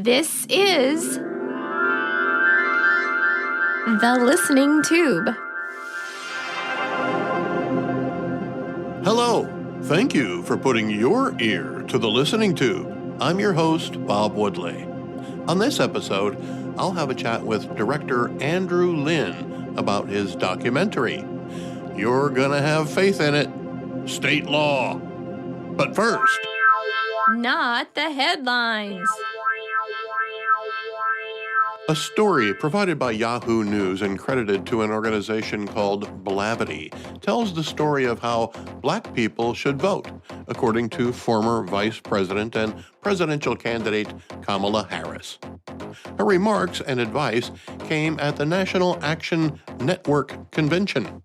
This is The Listening Tube. Hello. Thank you for putting your ear to The Listening Tube. I'm your host, Bob Woodley. On this episode, I'll have a chat with director Andrew Linn about his documentary. You're gonna have faith in it. State law. But first... Not the headlines. A story provided by Yahoo News and credited to an organization called Blavity tells the story of how black people should vote, according to former Vice President and presidential candidate Kamala Harris. Her remarks and advice came at the National Action Network Convention,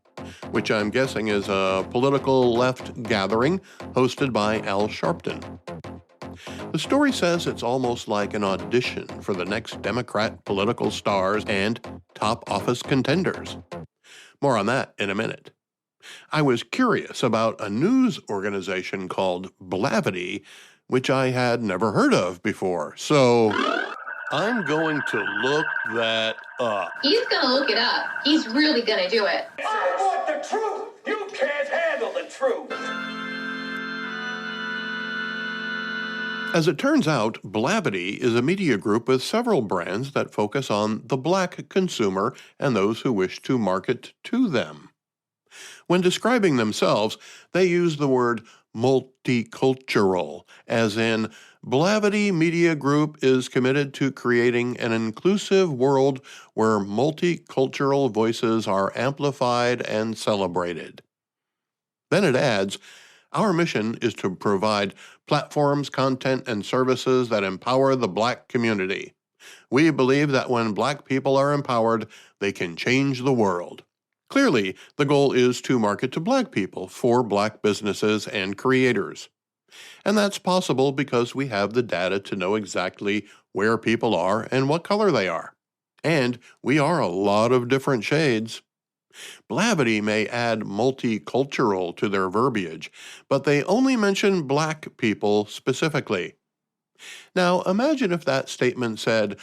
which I'm guessing is a political left gathering hosted by Al Sharpton. The story says it's almost like an audition for the next Democrat political stars and top office contenders. More on that in a minute. I was curious about a news organization called Blavity, which I had never heard of before, so I'm going to look that up. He's going to look it up. He's really going to do it. I want the truth. You can't handle the truth. As it turns out, Blavity is a media group with several brands that focus on the black consumer and those who wish to market to them. When describing themselves, they use the word multicultural, as in, Blavity Media Group is committed to creating an inclusive world where multicultural voices are amplified and celebrated. Then it adds, our mission is to provide platforms, content, and services that empower the black community. We believe that when black people are empowered, they can change the world. Clearly, the goal is to market to black people for black businesses and creators. And that's possible because we have the data to know exactly where people are and what color they are. And we are a lot of different shades. Blavity may add multicultural to their verbiage, but they only mention black people specifically. Now, imagine if that statement said,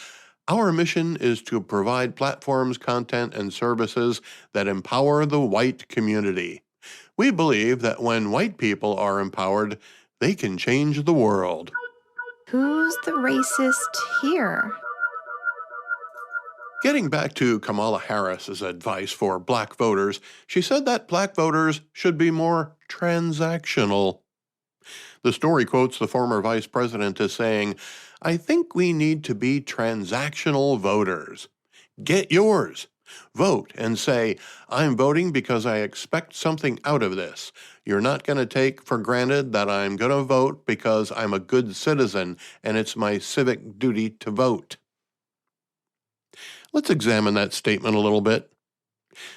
our mission is to provide platforms, content, and services that empower the white community. We believe that when white people are empowered, they can change the world. Who's the racist here? Getting back to Kamala Harris's advice for black voters, she said that black voters should be more transactional. The story quotes the former vice president as saying, I think we need to be transactional voters. Get yours. Vote and say, I'm voting because I expect something out of this. You're not going to take for granted that I'm going to vote because I'm a good citizen and it's my civic duty to vote. Let's examine that statement a little bit.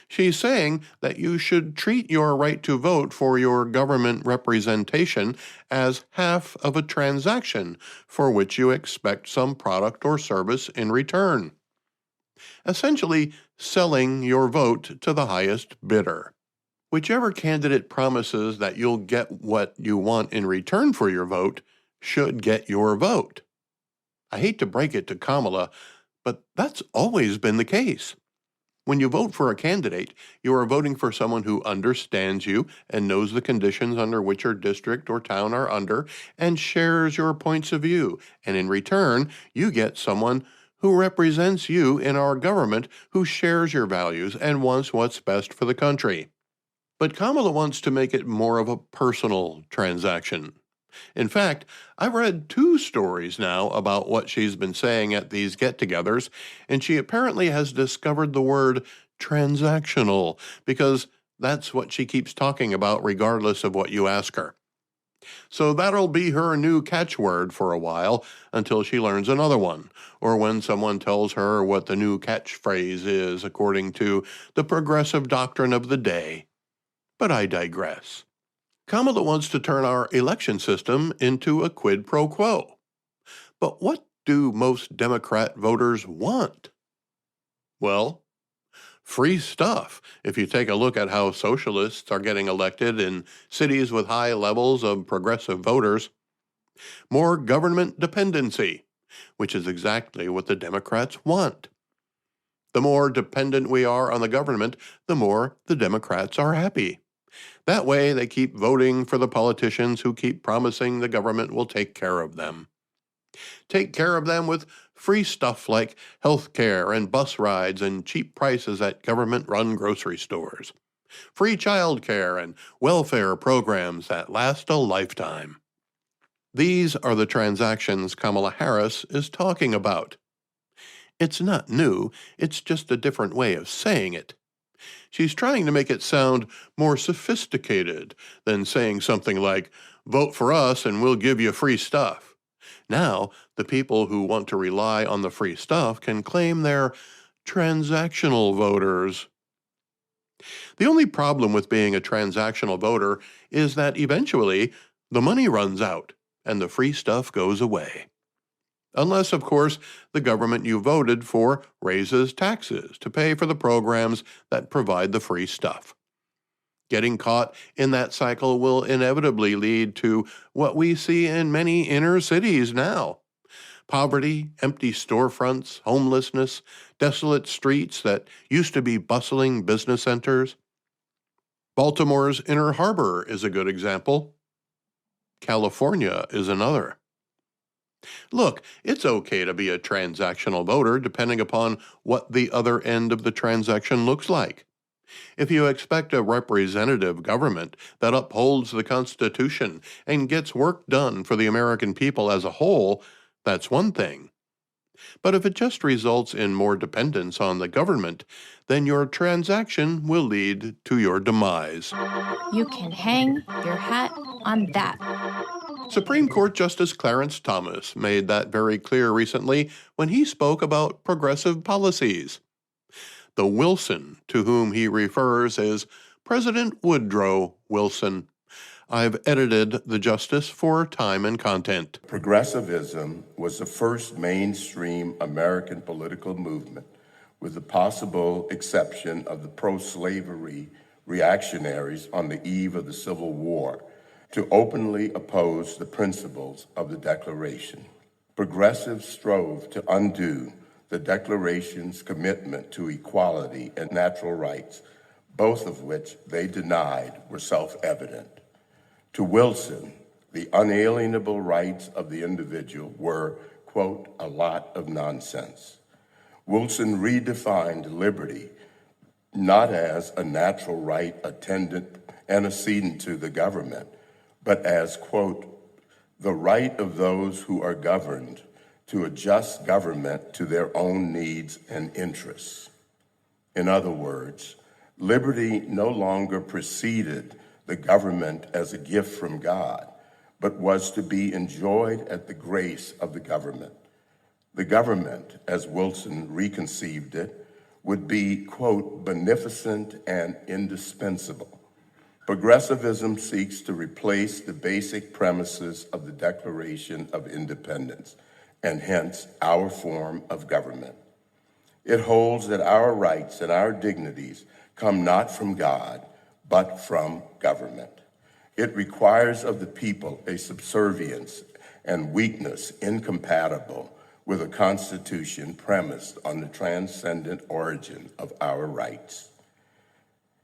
She's saying that you should treat your right to vote for your government representation as half of a transaction for which you expect some product or service in return. Essentially, selling your vote to the highest bidder. Whichever candidate promises that you'll get what you want in return for your vote should get your vote. I hate to break it to Kamala, but that's always been the case. When you vote for a candidate, you are voting for someone who understands you and knows the conditions under which your district or town are under and shares your points of view. And in return, you get someone who represents you in our government who shares your values and wants what's best for the country. But Kamala wants to make it more of a personal transaction. In fact, I've read 2 stories now about what she's been saying at these get-togethers, and she apparently has discovered the word transactional because that's what she keeps talking about regardless of what you ask her. So that'll be her new catchword for a while until she learns another one, or when someone tells her what the new catchphrase is according to the progressive doctrine of the day. But I digress. Kamala wants to turn our election system into a quid pro quo. But what do most Democrat voters want? Well, free stuff. If you take a look at how socialists are getting elected in cities with high levels of progressive voters. More government dependency. which is exactly what the Democrats want. The more dependent we are on the government, the more the Democrats are happy. That way, they keep voting for the politicians who keep promising the government will take care of them. Take care of them with free stuff like health care and bus rides and cheap prices at government-run grocery stores. Free child care and welfare programs that last a lifetime. These are the transactions Kamala Harris is talking about. It's not new, it's just a different way of saying it. She's trying to make it sound more sophisticated than saying something like, vote for us and we'll give you free stuff. Now, the people who want to rely on the free stuff can claim they're transactional voters. The only problem with being a transactional voter is that eventually the money runs out and the free stuff goes away. Unless, of course, the government you voted for raises taxes to pay for the programs that provide the free stuff. Getting caught in that cycle will inevitably lead to what we see in many inner cities now. Poverty, empty storefronts, homelessness, desolate streets that used to be bustling business centers. Baltimore's Inner Harbor is a good example. California is another. Look, it's okay to be a transactional voter depending upon what the other end of the transaction looks like. If you expect a representative government that upholds the Constitution and gets work done for the American people as a whole, that's one thing. But if it just results in more dependence on the government, then your transaction will lead to your demise. You can hang your hat on that. Supreme Court Justice Clarence Thomas made that very clear recently when he spoke about progressive policies. The Wilson to whom he refers is President Woodrow Wilson. I've edited the justice for time and content. Progressivism was the first mainstream American political movement, with the possible exception of the pro-slavery reactionaries on the eve of the Civil War, to openly oppose the principles of the Declaration. Progressives strove to undo the Declaration's commitment to equality and natural rights, both of which they denied were self-evident. To Wilson, the unalienable rights of the individual were, quote, a lot of nonsense. Wilson redefined liberty not as a natural right attendant antecedent to the government, but as, quote, the right of those who are governed to adjust government to their own needs and interests. In other words, liberty no longer preceded the government as a gift from God, but was to be enjoyed at the grace of the government. The government, as Wilson reconceived it, would be, quote, beneficent and indispensable. Progressivism seeks to replace the basic premises of the Declaration of Independence, and hence our form of government. It holds that our rights and our dignities come not from God, but from government. It requires of the people a subservience and weakness incompatible with a constitution premised on the transcendent origin of our rights.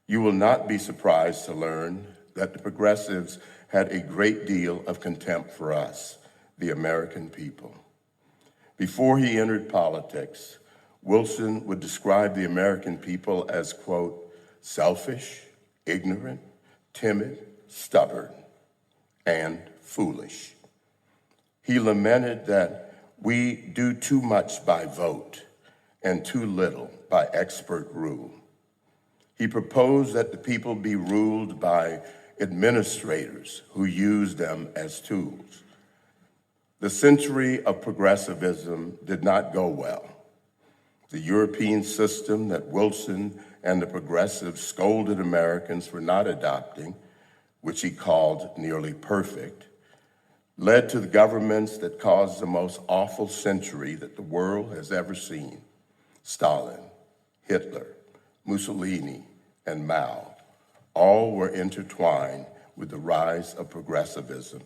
You will not be surprised to learn that the progressives had a great deal of contempt for us, the American people. Before he entered politics, Wilson would describe the American people as, quote, selfish, ignorant, timid, stubborn, and foolish. He lamented that we do too much by vote and too little by expert rule. He proposed that the people be ruled by administrators who use them as tools. The century of progressivism did not go well. The European system that Wilson and the progressives scolded Americans for not adopting, which he called nearly perfect, led to the governments that caused the most awful century that the world has ever seen. Stalin, Hitler, Mussolini, and Mao all were intertwined with the rise of progressivism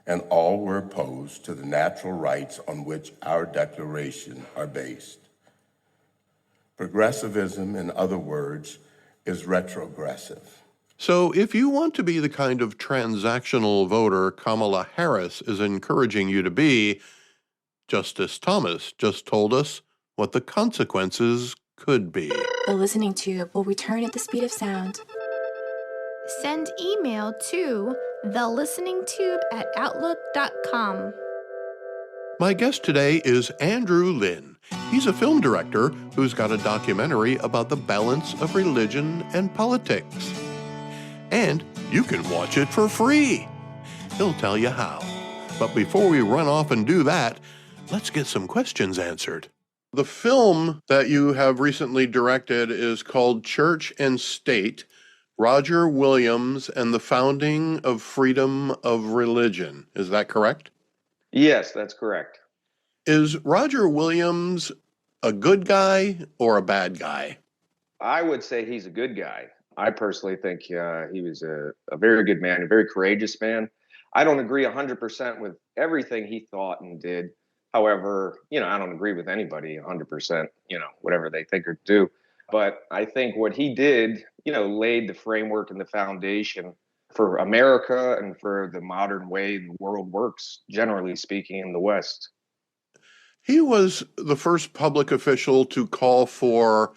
and all were opposed to the natural rights on which our Declaration are based. Progressivism, in other words, is retrogressive. So if you want to be the kind of transactional voter Kamala Harris is encouraging you to be, Justice Thomas just told us what the consequences could be. The listening tube will return at the speed of sound. Send email to thelisteningtube@outlook.com. My guest today is Andrew Linn. He's a film director who's got a documentary about the balance of religion and politics. And you can watch it for free. He'll tell you how. But before we run off and do that, let's get some questions answered. The film that you have recently directed is called Church and State, Roger Williams and the Founding of Freedom of Religion. Is that correct? Yes, that's correct. Is Roger Williams a good guy or a bad guy? I would say he's a good guy. I personally think he was a very good man, a very courageous man. I don't agree 100% with everything he thought and did. However, I don't agree with anybody 100%, whatever they think or do. But I think what he did, laid the framework and the foundation for America and for the modern way the world works, generally speaking, in the West. He was the first public official to call for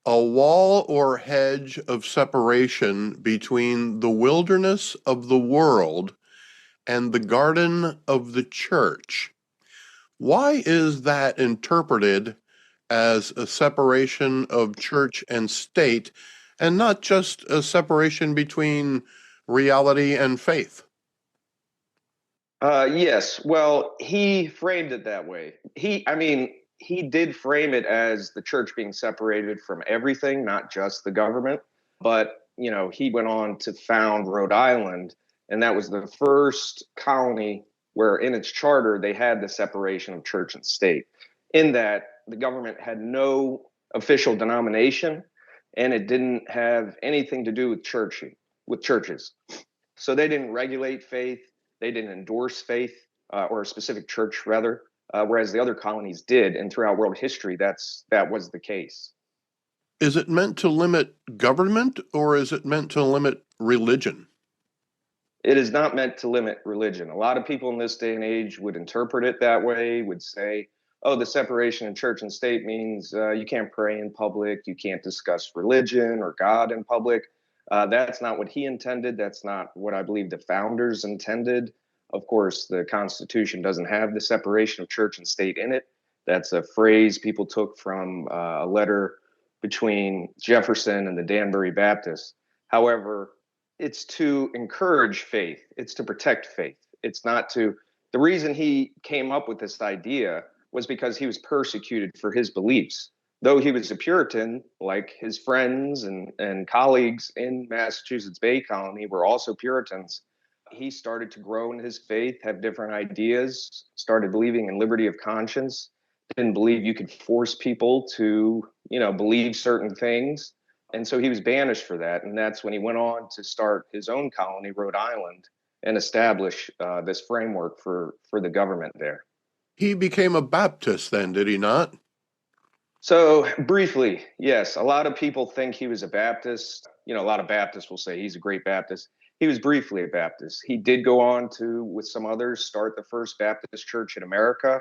a wall or hedge of separation between the wilderness of the world and the garden of the church. Why is that interpreted as a separation of church and state and not just a separation between reality and faith? Yes. Well, he framed it that way. He did frame it as the church being separated from everything, not just the government. But, he went on to found Rhode Island, and that was the first colony where in its charter they had the separation of church and state, in that the government had no official denomination and it didn't have anything to do with churches. So they didn't regulate faith. They didn't endorse faith or a specific church, rather, whereas the other colonies did. And throughout world history, that was the case. Is it meant to limit government or is it meant to limit religion? It is not meant to limit religion. A lot of people in this day and age would interpret it that way, would say, oh, the separation of church and state means you can't pray in public, you can't discuss religion or God in public. That's not what he intended. That's not what I believe the founders intended. Of course, the Constitution doesn't have the separation of church and state in it. That's a phrase people took from a letter between Jefferson and the Danbury Baptists. However, it's to encourage faith. It's to protect faith. It's not to. The reason he came up with this idea was because he was persecuted for his beliefs. Though he was a Puritan, like his friends and colleagues in Massachusetts Bay Colony were also Puritans, he started to grow in his faith, have different ideas, started believing in liberty of conscience, didn't believe you could force people to, believe certain things. And so he was banished for that. And that's when he went on to start his own colony, Rhode Island, and establish this framework for the government there. He became a Baptist then, did he not? So briefly, yes, a lot of people think he was a Baptist. A lot of Baptists will say he's a great Baptist. He was briefly a Baptist. He did go on to, with some others, start the first Baptist church in America,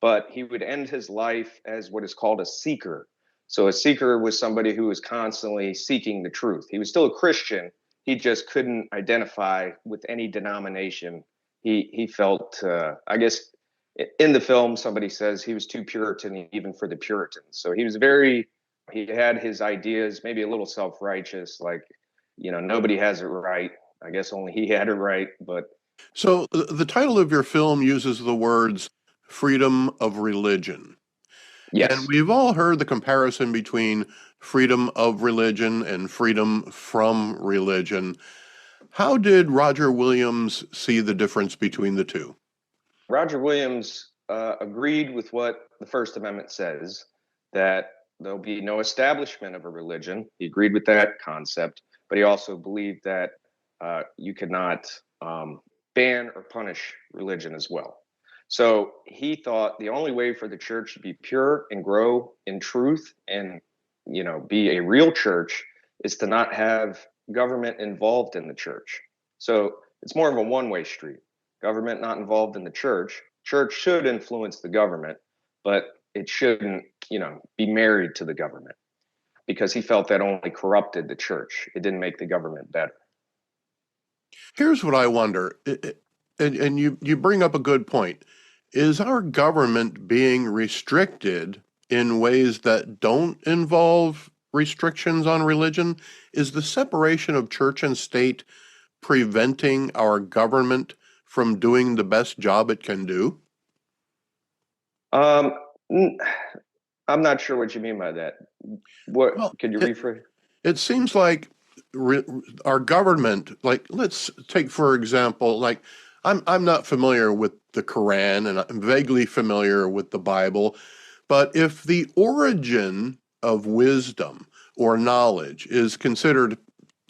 but he would end his life as what is called a seeker. So a seeker was somebody who was constantly seeking the truth. He was still a Christian. He just couldn't identify with any denomination. He felt, I guess, in the film, somebody says he was too Puritan even for the Puritans. So he had his ideas, maybe a little self-righteous, like, nobody has it right. I guess only he had it right. But so the title of your film uses the words freedom of religion. yes. And we've all heard the comparison between freedom of religion and freedom from religion. How did Roger Williams see the difference between the two? Roger Williams agreed with what the First Amendment says, that there'll be no establishment of a religion. He agreed with that concept, but he also believed that you could not ban or punish religion as well. So he thought the only way for the church to be pure and grow in truth and, be a real church is to not have government involved in the church. So it's more of a one-way street. Government not involved in the church. Church should influence the government, but it shouldn't, be married to the government, because he felt that only corrupted the church. It didn't make the government better. Here's what I wonder, and you bring up a good point. Is our government being restricted in ways that don't involve restrictions on religion? Is the separation of church and state preventing our government from doing the best job it can do? Um, I'm not sure what you mean by that. What Well, could you rephrase? it seems like our government, like, let's take for example, like, I'm not familiar with the Quran and I'm vaguely familiar with the Bible, but if the origin of wisdom or knowledge is considered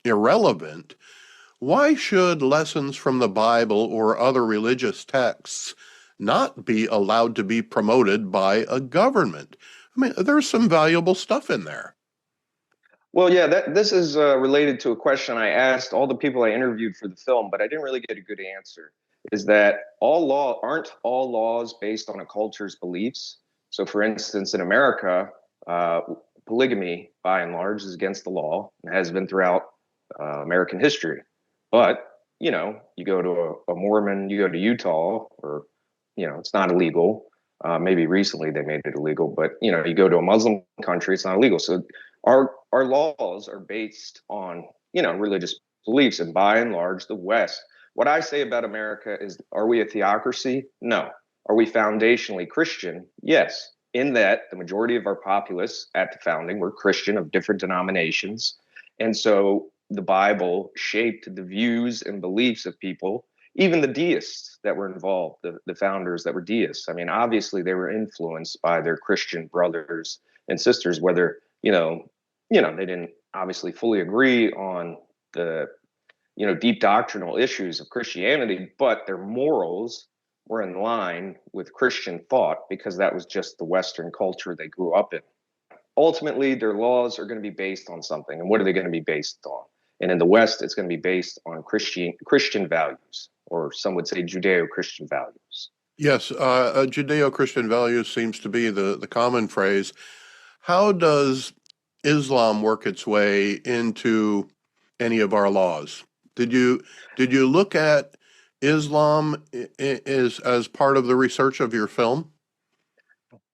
irrelevant, why should lessons from the Bible or other religious texts not be allowed to be promoted by a government? I mean, there's some valuable stuff in there. Well, yeah, this is related to a question I asked all the people I interviewed for the film, but I didn't really get a good answer. Is that aren't all laws based on a culture's beliefs? So, for instance, in America, polygamy, by and large, is against the law and has been throughout American history. But you go to a Mormon, you go to Utah, or it's not illegal. Maybe recently they made it illegal, but you go to a Muslim country, it's not illegal. So our laws are based on religious beliefs, and by and large, the West. What I say about America is, are we a theocracy? No. Are we foundationally Christian? Yes. In that the majority of our populace at the founding were Christian of different denominations, and so the Bible shaped the views and beliefs of people, even the deists that were involved, the founders that were deists. I mean, obviously they were influenced by their Christian brothers and sisters, whether, they didn't obviously fully agree on the, deep doctrinal issues of Christianity, but their morals were in line with Christian thought because that was just the Western culture they grew up in. Ultimately, their laws are going to be based on something. And what are they going to be based on? And in the West, it's going to be based on Christian values, or some would say Judeo-Christian values. Yes, Judeo-Christian values seems to be the common phrase. How does Islam work its way into any of our laws? Did you look at Islam as part of the research of your film?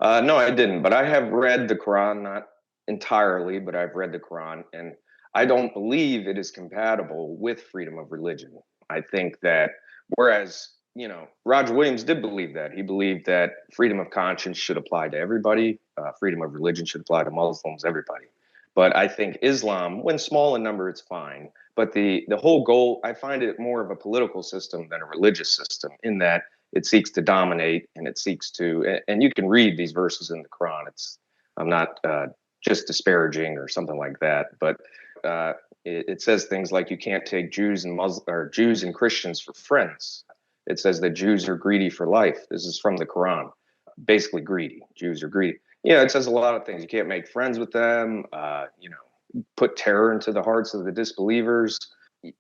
No, I didn't, but I have read the Quran, not entirely, but I've read the Quran, and I don't believe it is compatible with freedom of religion. I think that whereas, Roger Williams did believe that. He believed that freedom of conscience should apply to everybody, freedom of religion should apply to Muslims, everybody. But I think Islam, when small in number, it's fine. But the whole goal, I find it more of a political system than a religious system, in that it seeks to dominate, and it seeks to, and you can read these verses in the Quran. I'm not just disparaging or something like that, but it says things like you can't take Jews and Christians for friends. It says that Jews are greedy for life. This is from the Quran. Basically greedy. Jews are greedy. It says a lot of things. You can't make friends with them, put terror into the hearts of the disbelievers.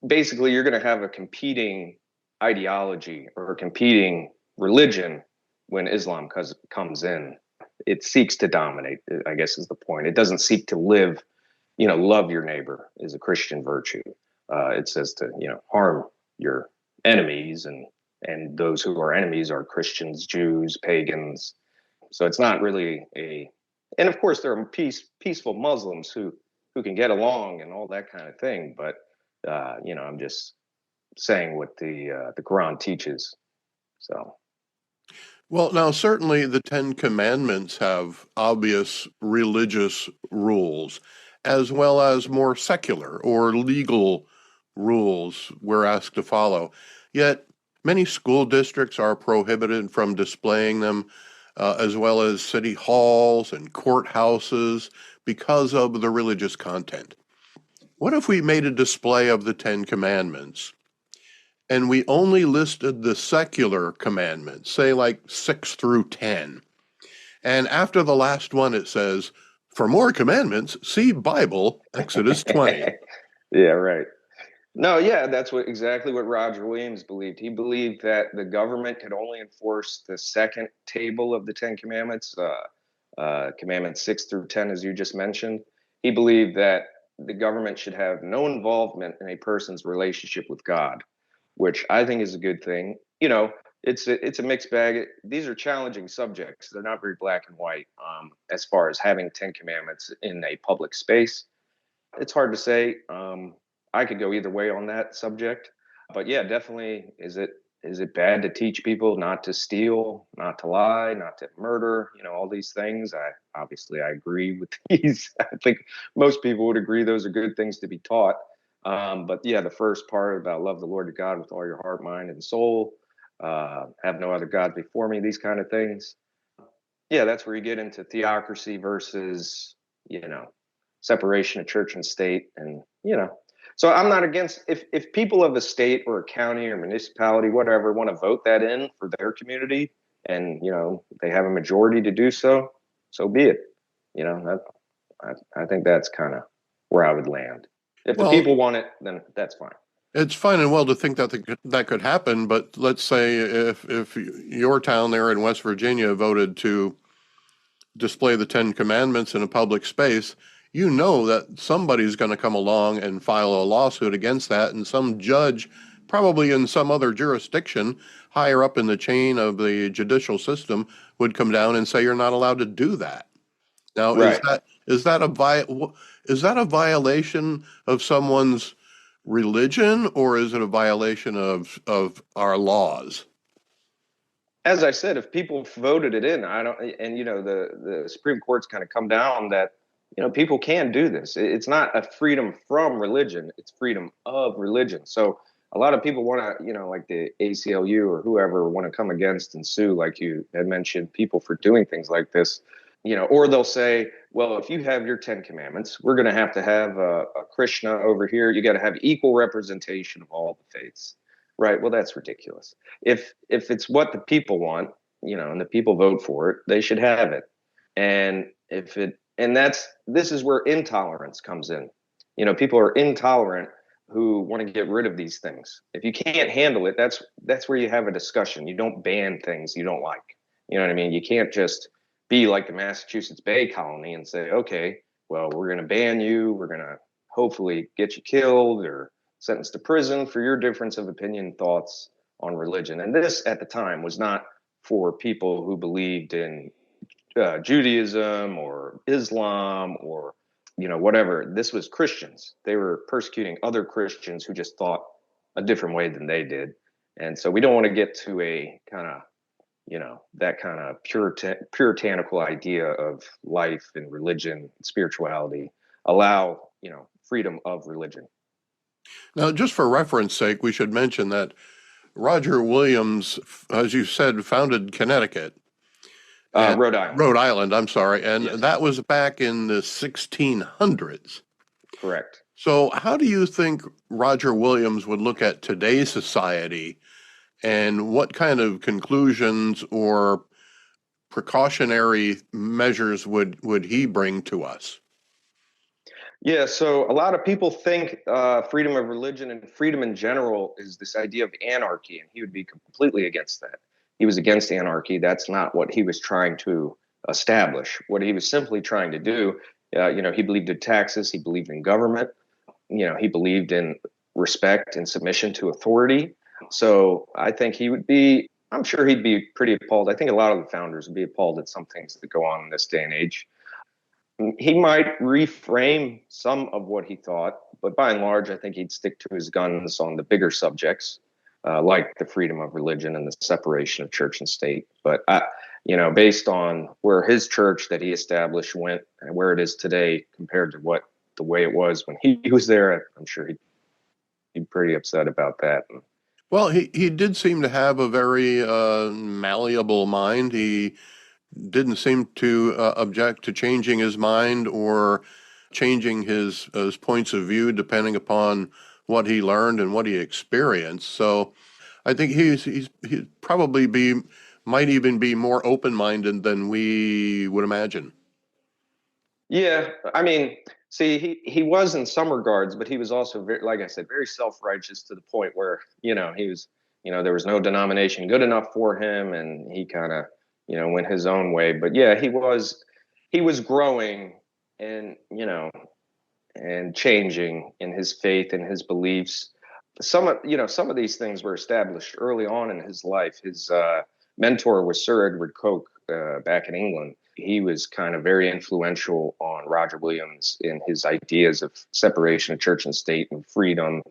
Basically, you're going to have a competing ideology or a competing religion when Islam comes in. It seeks to dominate, I guess is the point. It doesn't seek to live, love your neighbor is a Christian virtue. It says to, harm your enemies, and those who are enemies are Christians, Jews, pagans. So it's not really and of course there are peaceful Muslims who can get along and all that kind of thing. But, I'm just saying what the Quran teaches. So. Well, now, certainly the Ten Commandments have obvious religious rules, as well as more secular or legal rules we're asked to follow. Yet, many school districts are prohibited from displaying them, as well as city halls and courthouses, because of the religious content. What if we made a display of the Ten Commandments and we only listed the secular commandments, say like 6 through 10. And after the last one, it says, for more commandments, see Bible, Exodus 20. Yeah, right. No, yeah, that's exactly what Roger Williams believed. He believed that the government could only enforce the second table of the Ten Commandments, Commandments 6 through 10, as you just mentioned. He believed that the government should have no involvement in a person's relationship with God, which I think is a good thing. You know, it's a mixed bag. These are challenging subjects. They're not very black and white as far as having 10 Commandments in a public space. It's hard to say. I could go either way on that subject, but yeah, definitely. Is it bad to teach people not to steal, not to lie, not to murder? You know, all these things. I agree with these. I think most people would agree those are good things to be taught. But yeah, the first part about love the Lord your God with all your heart, mind, and soul, have no other gods before me. These kind of things. Yeah, that's where you get into theocracy versus, separation of church and state. And, so I'm not against if people of a state or a county or municipality, whatever, want to vote that in for their community and, they have a majority to do so, so be it. I think that's kind of where I would land. If the people want it, then that's fine. It's fine and well to think that could happen, but let's say if your town there in West Virginia voted to display the 10 Commandments in a public space, you know that somebody's going to come along and file a lawsuit against that, and some judge, probably in some other jurisdiction, higher up in the chain of the judicial system, would come down and say you're not allowed to do that. Now, right. is that a violation of someone's religion, or is it a violation of our laws? As I said, if people voted it in, the Supreme Court's kind of come down that, people can do this. It's not a freedom from religion, it's freedom of religion. So a lot of people want to, like the ACLU or whoever, want to come against and sue, like you had mentioned, people for doing things like this, or they'll say, well, if you have your 10 Commandments, we're going to have a Krishna over here. You got to have equal representation of all the faiths. Right. Well, that's ridiculous. If it's what the people want, and the people vote for it, they should have it. And this is where intolerance comes in. People are intolerant who want to get rid of these things. If you can't handle it, that's where you have a discussion. You don't ban things you don't like. You know what I mean? You can't just be like the Massachusetts Bay Colony and say, okay, well, we're going to ban you. We're going to hopefully get you killed or sentenced to prison for your difference of opinion, thoughts on religion. And this at the time was not for people who believed in Judaism or Islam or, whatever. This was Christians. They were persecuting other Christians who just thought a different way than they did. And so we don't want to get to a kind of, that kind of puritanical idea of life and religion, spirituality, allow, freedom of religion. Now, just for reference sake, we should mention that Roger Williams, as you said, founded Connecticut. Rhode Island. Rhode Island, I'm sorry. And yes. That was back in the 1600s. Correct. So how do you think Roger Williams would look at today's society, and what kind of conclusions or precautionary measures would he bring to us? Yeah, so a lot of people think freedom of religion and freedom in general is this idea of anarchy, and he would be completely against that. He was against anarchy. That's not what he was trying to establish. What he was simply trying to do, he believed in taxes, he believed in government, he believed in respect and submission to authority. So I think I'm sure he'd be pretty appalled. I think a lot of the founders would be appalled at some things that go on in this day and age. He might reframe some of what he thought, but by and large, I think he'd stick to his guns on the bigger subjects, like the freedom of religion and the separation of church and state. But, based on where his church that he established went and where it is today compared to the way it was when he was there, I'm sure he'd be pretty upset about that. Well, he did seem to have a very malleable mind. He didn't seem to object to changing his mind or changing his points of view depending upon what he learned and what he experienced. So I think he'd probably might even be more open-minded than we would imagine. Yeah, I mean, see, he was in some regards, but he was also very, like I said, very self-righteous to the point where, he was, there was no denomination good enough for him, and he kind of, went his own way. But yeah, he was growing and, and changing in his faith and his beliefs. Some of these things were established early on in his life. His mentor was Sir Edward Coke back in England. He was kind of very influential on Roger Williams in his ideas of separation of church and state and freedom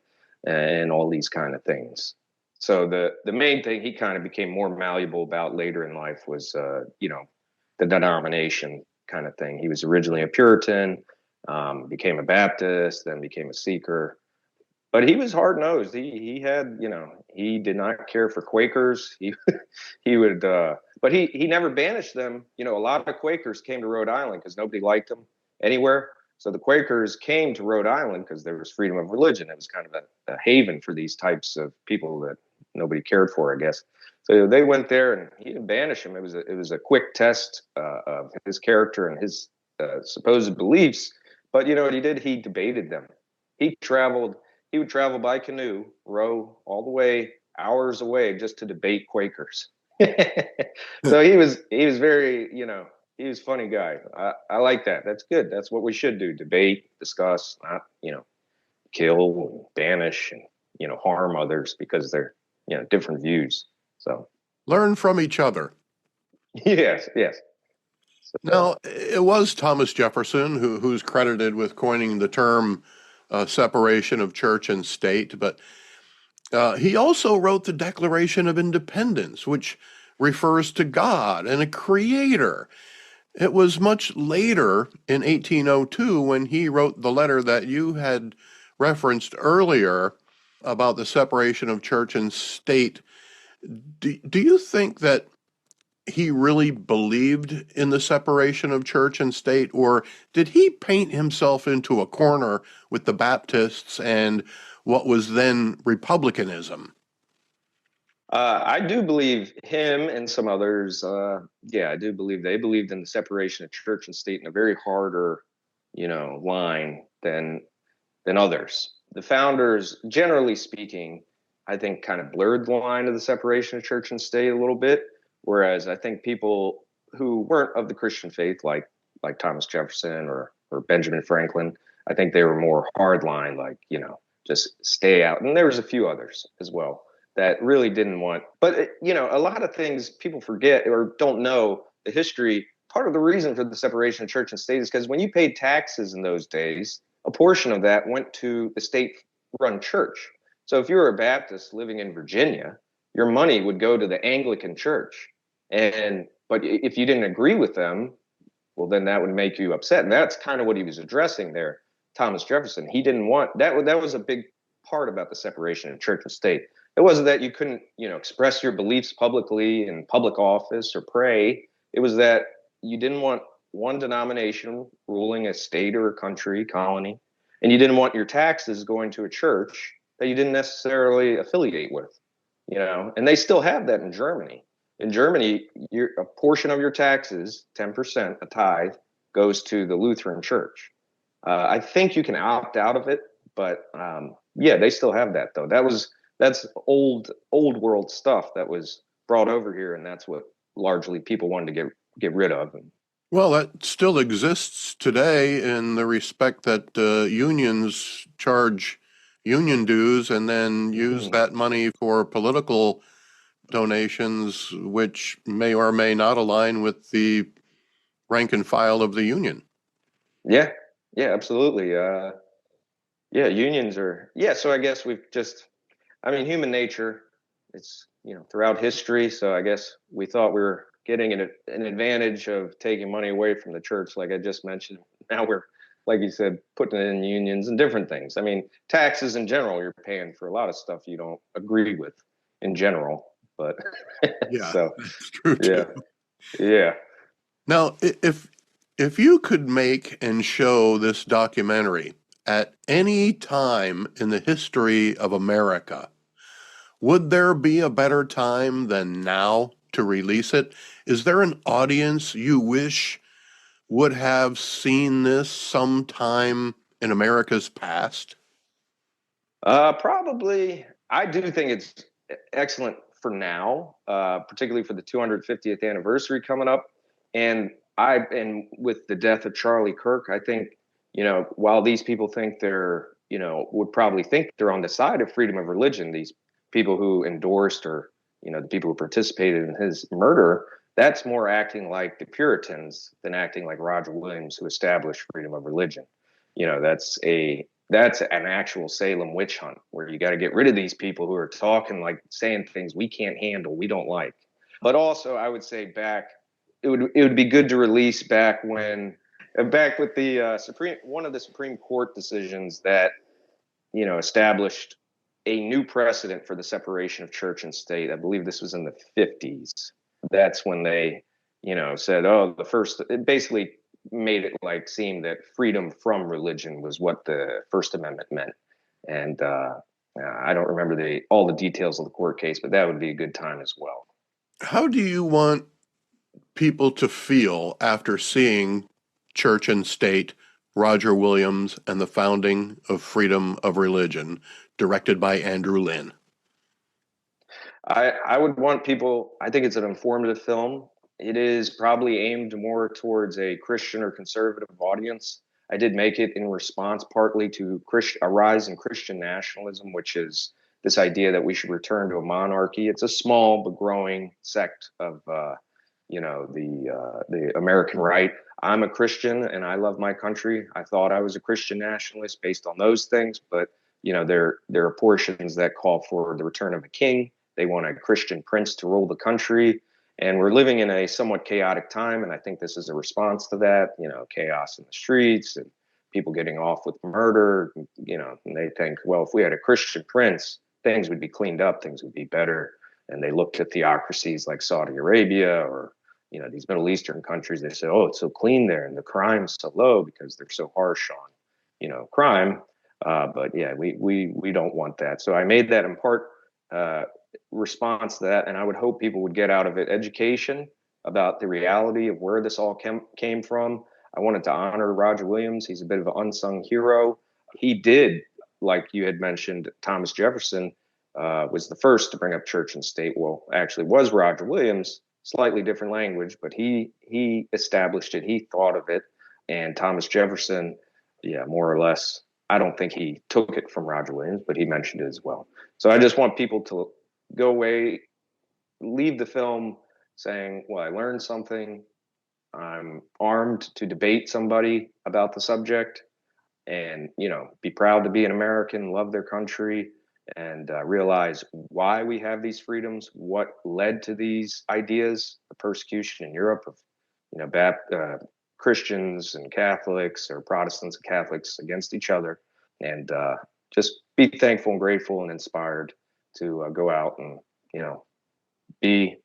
and all these kind of things. So the main thing he kind of became more malleable about later in life was, the denomination kind of thing. He was originally a Puritan, became a Baptist, then became a seeker. But he was hard nosed. He had, he did not care for Quakers. He would, but he never banished them. A lot of Quakers came to Rhode Island because nobody liked them anywhere. So the Quakers came to Rhode Island because there was freedom of religion. It was kind of a haven for these types of people that nobody cared for, I guess. So they went there, and he didn't banish them. It was a quick test of his character and his supposed beliefs. But you know what he did? He debated them. He would travel by canoe, row all the way, hours away, just to debate Quakers. So he was very, he was a funny guy. I like that. That's good. That's what we should do: debate, discuss, not kill and banish and harm others because they're different views. So Learn from each other. yes. So, Now, it was Thomas Jefferson who's credited with coining the term separation of church and state, but he also wrote the Declaration of Independence, which refers to God and a creator. It was much later in 1802 when he wrote the letter that you had referenced earlier about the separation of church and state. Do you think that he really believed in the separation of church and state, or did he paint himself into a corner with the Baptists and what was then republicanism? I do believe him and some others. I do believe they believed in the separation of church and state in a very harder, line than others. The founders, generally speaking, I think kind of blurred the line of the separation of church and state a little bit. Whereas I think people who weren't of the Christian faith, like Thomas Jefferson or Benjamin Franklin, I think they were more hardline, like, just stay out. And there was a few others as well that really didn't want. But, a lot of things people forget or don't know the history. Part of the reason for the separation of church and state is because when you paid taxes in those days, a portion of that went to the state-run church. So if you were a Baptist living in Virginia, your money would go to the Anglican church. But if you didn't agree with them, well, then that would make you upset. And that's kind of what he was addressing there, Thomas Jefferson. He didn't want that. That was a big part about the separation of church and state. It wasn't that you couldn't, express your beliefs publicly in public office or pray. It was that you didn't want one denomination ruling a state or a country, colony, and you didn't want your taxes going to a church that you didn't necessarily affiliate with, and they still have that in Germany. In Germany, a portion of your taxes, 10%, a tithe, goes to the Lutheran Church. I think you can opt out of it, but they still have that though. That's old world stuff that was brought over here, and that's what largely people wanted to get rid of. Well, that still exists today in the respect that unions charge union dues and then use that money for political donations, which may or may not align with the rank and file of the union. Yeah, absolutely. Unions are, so I guess human nature, it's, throughout history. So I guess we thought we were getting an advantage of taking money away from the church, like I just mentioned. Now we're, like you said, putting it in unions and different things. I mean, taxes in general, you're paying for a lot of stuff you don't agree with in general. But yeah, so that's true too. Yeah. Now, if you could make and show this documentary at any time in the history of America, would there be a better time than now to release it? Is there an audience you wish would have seen this sometime in America's past? Probably. I do think it's excellent for now, particularly for the 250th anniversary coming up. And with the death of Charlie Kirk, I think, while these people think they're, would probably think they're on the side of freedom of religion, these people who endorsed or, the people who participated in his murder, that's more acting like the Puritans than acting like Roger Williams, who established freedom of religion. That's an actual Salem witch hunt where you got to get rid of these people who are talking, like saying things we can't handle, we don't like. But also, I would say it would be good to release back with the one of the Supreme Court decisions that established a new precedent for the separation of church and state. I believe this was in the 50s. That's when they said, it basically made it seem that freedom from religion was what the First Amendment meant. And I don't remember all the details of the court case, but that would be a good time as well. How do you want people to feel after seeing Church and State, Roger Williams, and the Founding of Freedom of Religion, directed by Andrew Linn? I would want people, I think it's an informative film. It is probably aimed more towards a Christian or conservative audience. I did make it in response partly to a rise in Christian nationalism, which is this idea that we should return to a monarchy. It's a small but growing sect of, the American right. I'm a Christian and I love my country. I thought I was a Christian nationalist based on those things, but there are portions that call for the return of a king. They want a Christian prince to rule the country. And we're living in a somewhat chaotic time, and I think this is a response to that, chaos in the streets and people getting off with murder, and they think, well, if we had a Christian prince, things would be cleaned up, things would be better. And they look to theocracies like Saudi Arabia or, these Middle Eastern countries. They say, oh, it's so clean there and the crime's so low because they're so harsh on, crime. But yeah, we don't want that. So I made that in part response to that, and I would hope people would get out of it education about the reality of where this all came from. I wanted to honor Roger Williams. He's a bit of an unsung hero. He did, like you had mentioned, Thomas Jefferson was the first to bring up church and state. Well, actually was Roger Williams, slightly different language, but he established it. He thought of it. And Thomas Jefferson, yeah, more or less, I don't think he took it from Roger Williams, but he mentioned it as well. So I just want people to go away, leave the film saying, well, I learned something. I'm armed to debate somebody about the subject and, be proud to be an American, love their country, and realize why we have these freedoms, what led to these ideas, the persecution in Europe of, Christians and Catholics or Protestants and Catholics against each other, and just be thankful and grateful and inspired to go out and, be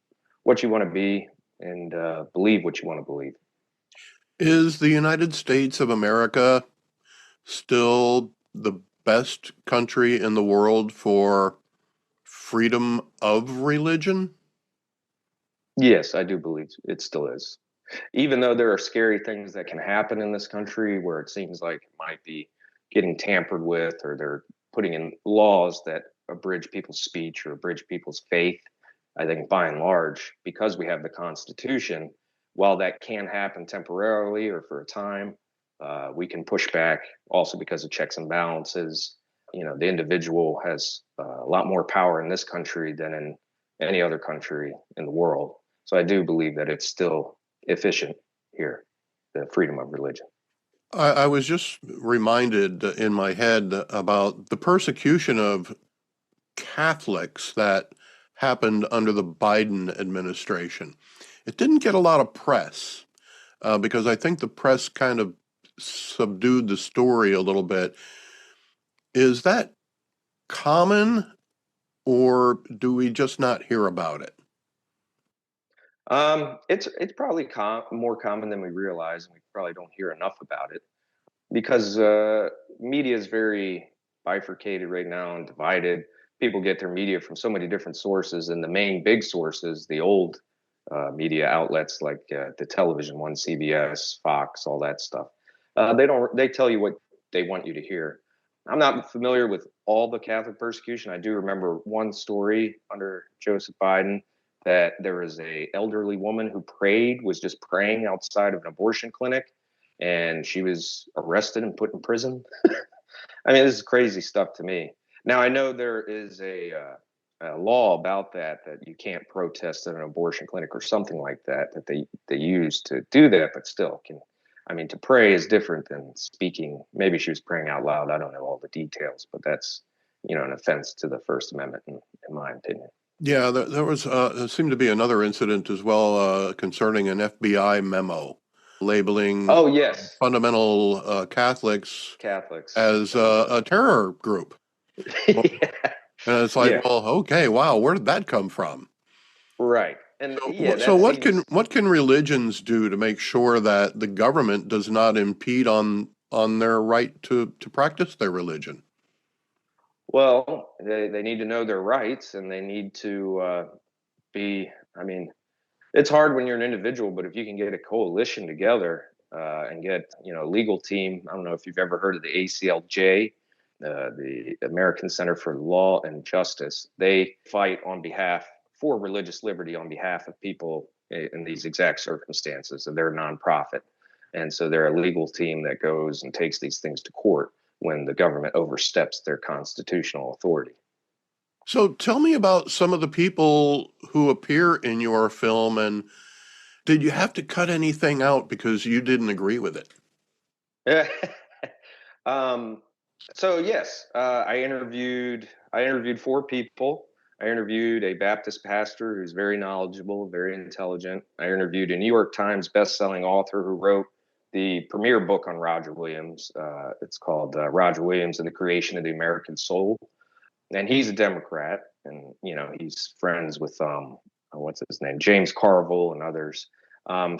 what you want to be and believe what you want to believe. Is the United States of America still the best country in the world for freedom of religion? Yes, I do believe it still is. Even though there are scary things that can happen in this country where it seems like it might be getting tampered with or they're putting in laws that abridge people's speech or abridge people's faith, I think by and large, because we have the Constitution, while that can happen temporarily or for a time, we can push back also because of checks and balances. The individual has a lot more power in this country than in any other country in the world. So I do believe that it's still efficient here, the freedom of religion. I was just reminded in my head about the persecution of Catholics that happened under the Biden administration. It didn't get a lot of press because I think the press kind of subdued the story a little bit. Is that common, or do we just not hear about it? It's probably more common than we realize, and we probably don't hear enough about it because media is very bifurcated right now and divided. People get their media from so many different sources, and the main big sources, the old media outlets like the television one, CBS, Fox, all that stuff. They tell you what they want you to hear. I'm not familiar with all the Catholic persecution. I do remember one story under Joseph Biden that there was a elderly woman who was just praying outside of an abortion clinic, and she was arrested and put in prison. I mean, this is crazy stuff to me. Now, I know there is a law about that you can't protest at an abortion clinic or something like that they use to do that, but still to pray is different than speaking. Maybe she was praying out loud. I don't know all the details, but that's, an offense to the First Amendment, in my opinion. Yeah, there seemed to be another incident as well concerning an FBI memo labeling Oh, yes. fundamental Catholics Catholics as a terror group. Yeah. And it's like, Yeah. well, okay, wow, where did that come from? Right. And So what can religions do to make sure that the government does not impede on their right to practice their religion? Well, they need to know their rights, and they need to it's hard when you're an individual, but if you can get a coalition together and get, a legal team. I don't know if you've ever heard of the ACLJ, the American Center for Law and Justice. They fight for religious liberty on behalf of people in these exact circumstances. And they're a nonprofit. And so they're a legal team that goes and takes these things to court when the government oversteps their constitutional authority. So tell me about some of the people who appear in your film, and did you have to cut anything out because you didn't agree with it? So yes, I interviewed 4 people. I interviewed a Baptist pastor who's very knowledgeable, very intelligent. I interviewed a New York Times best-selling author who wrote the premier book on Roger Williams. It's called Roger Williams and the Creation of the American Soul. And he's a Democrat, and he's friends with what's his name, James Carville and others.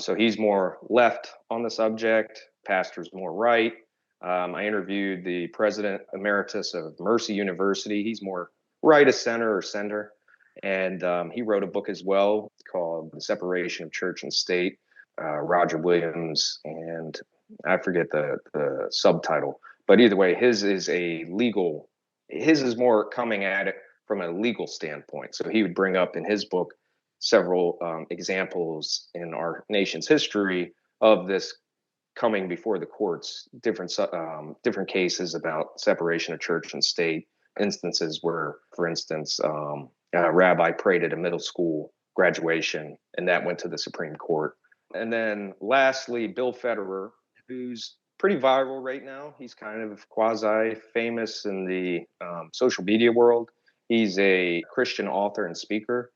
So he's more left on the subject. Pastor's more right. I interviewed the president emeritus of Mercy University. He's more right of center or center, and he wrote a book as well called "The Separation of Church and State." Roger Williams, and I forget the subtitle, but either way, his is more coming at it from a legal standpoint. So he would bring up in his book several examples in our nation's history of this coming before the courts, different cases about separation of church and state, instances where, for instance, a rabbi prayed at a middle school graduation, and that went to the Supreme Court. And then lastly, Bill Federer, who's pretty viral right now. He's kind of quasi-famous in the social media world. He's a Christian author and speaker.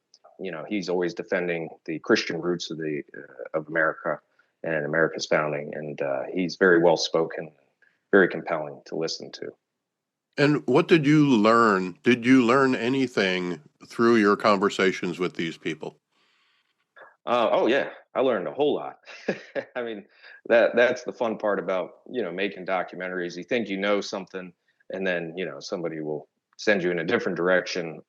He's always defending the Christian roots of America and America's founding. And he's very well-spoken, very compelling to listen to. And what did you learn? Did you learn anything through your conversations with these people? Oh yeah, I learned a whole lot. I mean, that's the fun part about, making documentaries. You think you know something, and then, somebody will send you in a different direction.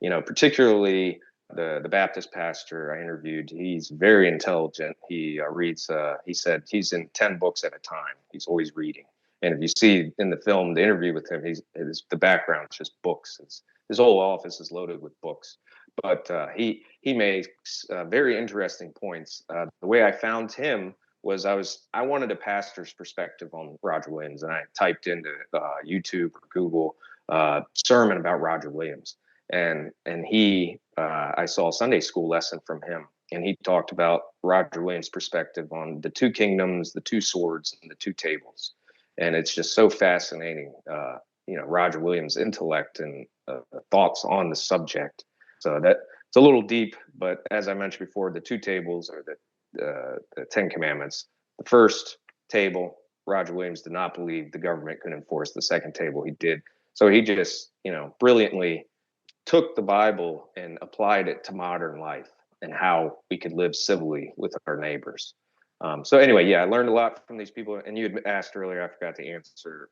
Particularly the Baptist pastor I interviewed, he's very intelligent. He reads, he said he's in 10 books at a time. He's always reading. And if you see in the film, the interview with him, the background's just books. His whole office is loaded with books. But he makes very interesting points. The way I found him was I wanted a pastor's perspective on Roger Williams, and I typed into YouTube or Google sermon about Roger Williams, and I saw a Sunday school lesson from him, and he talked about Roger Williams' perspective on the 2 kingdoms, the 2 swords, and the 2 tables, and it's just so fascinating. Roger Williams' intellect and thoughts on the subject. So that it's a little deep, but as I mentioned before, the 2 tables are the 10 Commandments. The first table, Roger Williams did not believe the government could enforce. The second table, he did. So he just, brilliantly took the Bible and applied it to modern life and how we could live civilly with our neighbors. So anyway, yeah, I learned a lot from these people. And you had asked earlier, I forgot to answer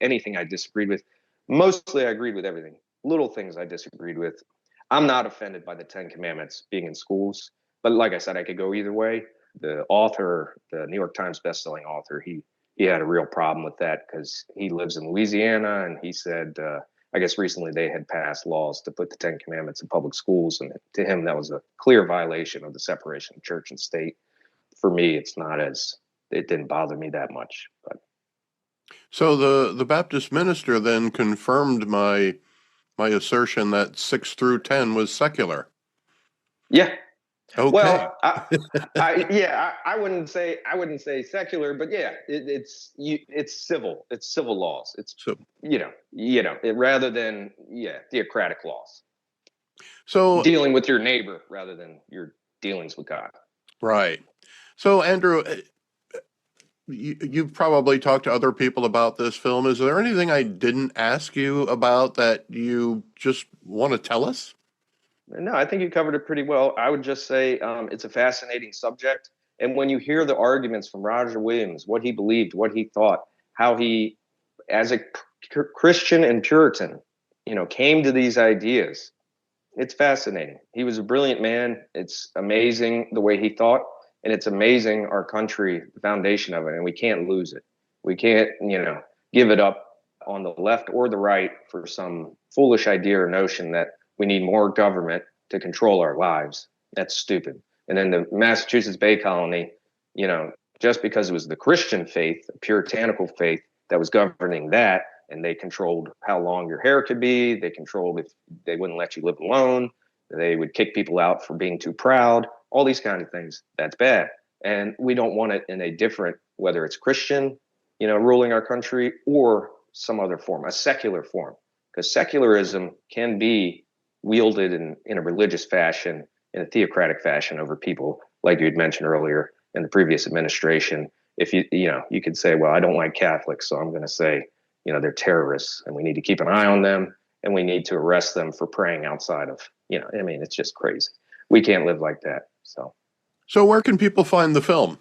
anything I disagreed with. Mostly, I agreed with everything. Little things I disagreed with. I'm not offended by the Ten Commandments being in schools, but like I said, I could go either way. The author, the New York Times bestselling author, he had a real problem with that because he lives in Louisiana, and he said, I guess recently they had passed laws to put the Ten Commandments in public schools, and to him that was a clear violation of the separation of church and state. For me, it didn't bother me that much. But So the Baptist minister then confirmed my assertion that 6 through 10 was secular. yeah, Okay. well, I wouldn't say secular, but yeah, it's civil. It's civil laws. It's So rather than theocratic laws. so Dealing with your neighbor rather than your dealings with God. right. So Andrew, you've probably talked to other people about this film. Is there anything I didn't ask you about that you just want to tell us? No, I think you covered it pretty well. I would just say it's a fascinating subject. And when you hear the arguments from Roger Williams, what he believed, what he thought, how he, as a Christian and Puritan, came to these ideas, it's fascinating. He was a brilliant man. It's amazing the way he thought, and it's amazing our country, the foundation of it, and we can't lose it. We can't, give it up on the left or the right for some foolish idea or notion that we need more government to control our lives. That's stupid. And then the Massachusetts Bay Colony, just because it was the Christian faith, the puritanical faith that was governing that, and they controlled how long your hair could be. They controlled if they wouldn't let you live alone. They would kick people out for being too proud. All these kind of things. That's bad. And we don't want it in a different, whether it's Christian, ruling our country, or some other form, a secular form. Because secularism can be wielded in a religious fashion, in a theocratic fashion over people, like you had mentioned earlier in the previous administration. If you could say, well, I don't like Catholics, so I'm going to say, they're terrorists and we need to keep an eye on them and we need to arrest them for praying outside of, it's just crazy. We can't live like that. So where can people find the film?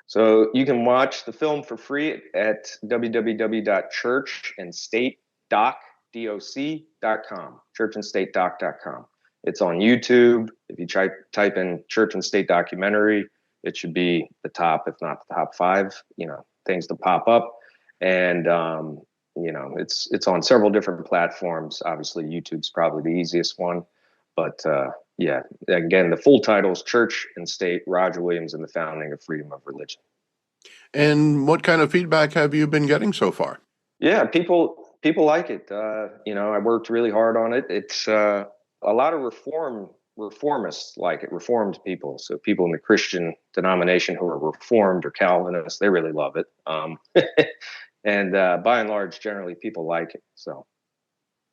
So you can watch the film for free at www.churchandstatedoc.com, churchandstatedoc.com. It's on YouTube. If you type in Church and State documentary, it should be the top, if not the top 5, things to pop up. And, it's on several different platforms. Obviously, YouTube's probably the easiest one. But, again, the full title is Church and State, Roger Williams and the Founding of Freedom of Religion. And what kind of feedback have you been getting so far? Yeah, people like it. I worked really hard on it. It's a lot of reformists like it, reformed people. So people in the Christian denomination who are reformed or Calvinists, they really love it. And by and large, generally people like it. So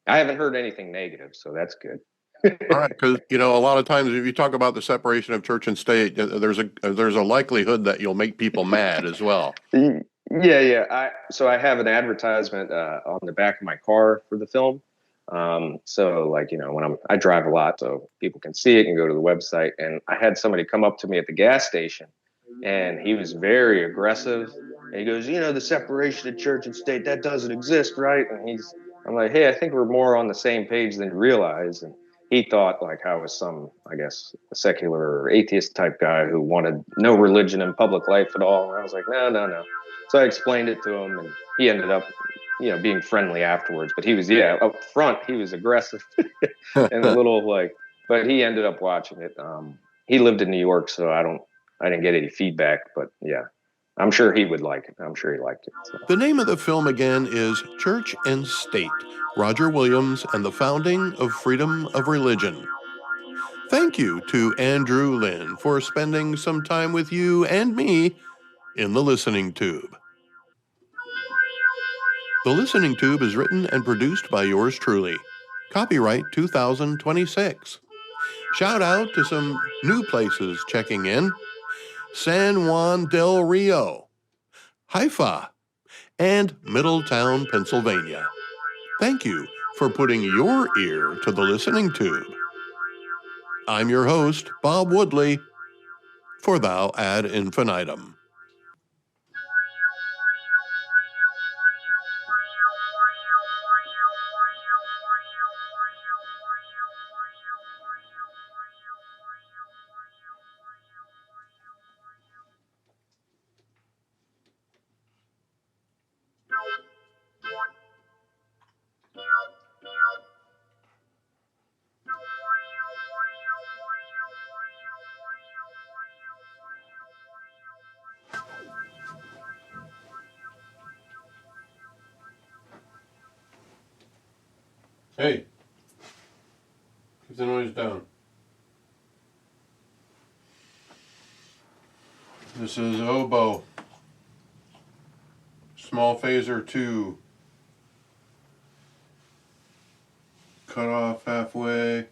I haven't heard anything negative, so that's good. All right, because a lot of times if you talk about the separation of church and state, there's a likelihood that you'll make people mad as well. Yeah. So I have an advertisement on the back of my car for the film. So when I drive a lot, so people can see it and go to the website. And I had somebody come up to me at the gas station, and he was very aggressive. And he goes, the separation of church and state, that doesn't exist, right? And I'm like, hey, I think we're more on the same page than you realize. And he thought like I was some, I guess, a secular or atheist type guy who wanted no religion in public life at all. And I was like, no. So I explained it to him, and he ended up, being friendly afterwards. But he was, up front, he was aggressive and a little but he ended up watching it. He lived in New York, so I didn't get any feedback, but yeah, I'm sure he would like it. I'm sure he liked it. So. The name of the film again is Church and State, Roger Williams and the Founding of Freedom of Religion. Thank you to Andrew Linn for spending some time with you and me in the Listening Tube. The Listening Tube is written and produced by yours truly. Copyright 2026. Shout out to some new places checking in: San Juan del Rio, Haifa, and Middletown, Pennsylvania. Thank you for putting your ear to the Listening Tube. I'm your host, Bob Woodley. for thou ad infinitum. Hey, keep the noise down. This is oboe. Small phaser 2. Cut off halfway.